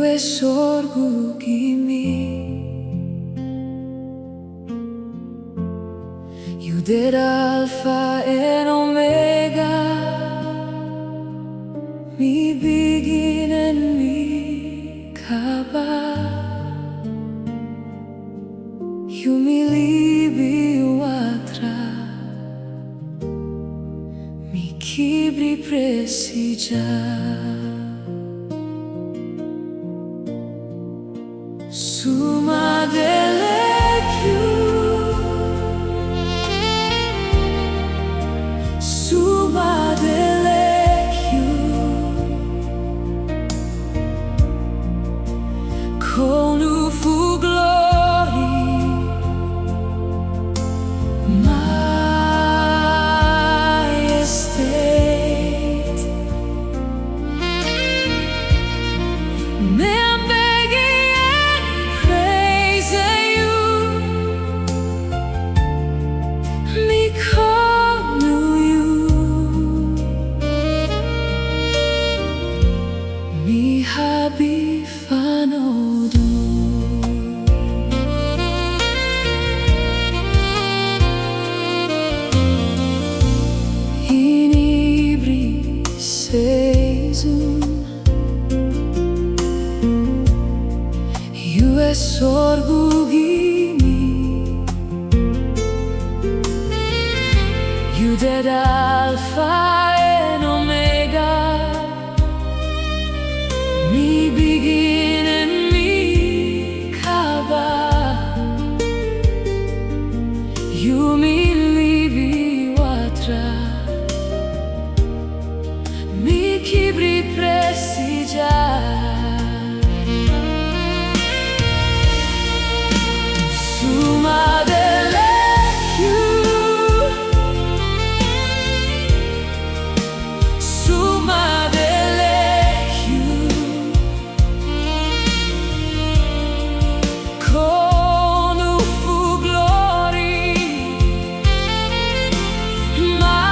és orgulimi. You did Alpha and Omega, mi begin and mi kaba. You mi libi watra, mi kibri presija. Suma delekiu, suma delekiu, con fu glori, majestate. You es orgulimi. You did Alpha and Omega, mi begin and mi kaba. You mi libi watra, mi kibri presija. Suma delekiu, suma delekiu, con fu glori, majestate.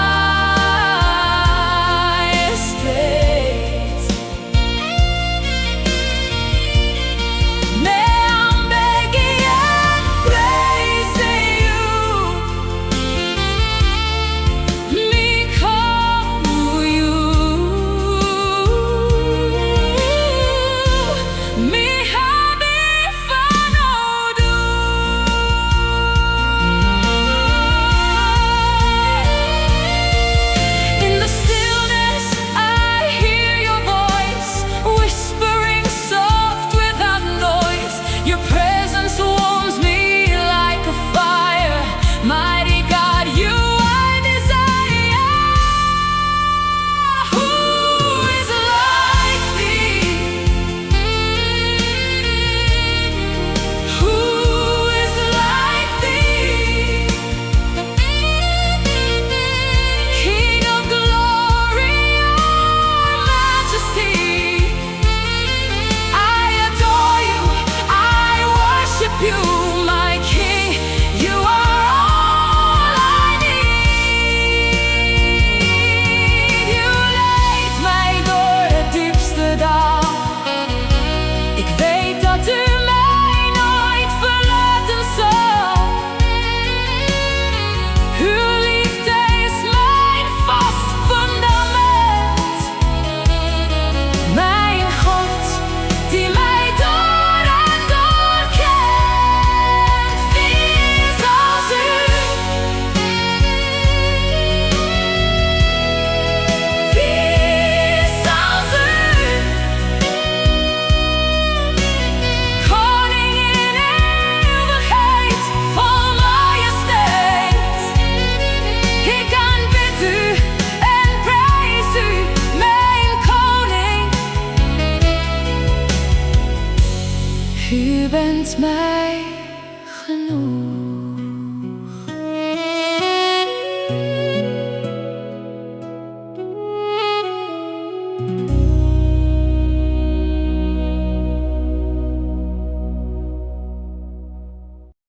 U bent mij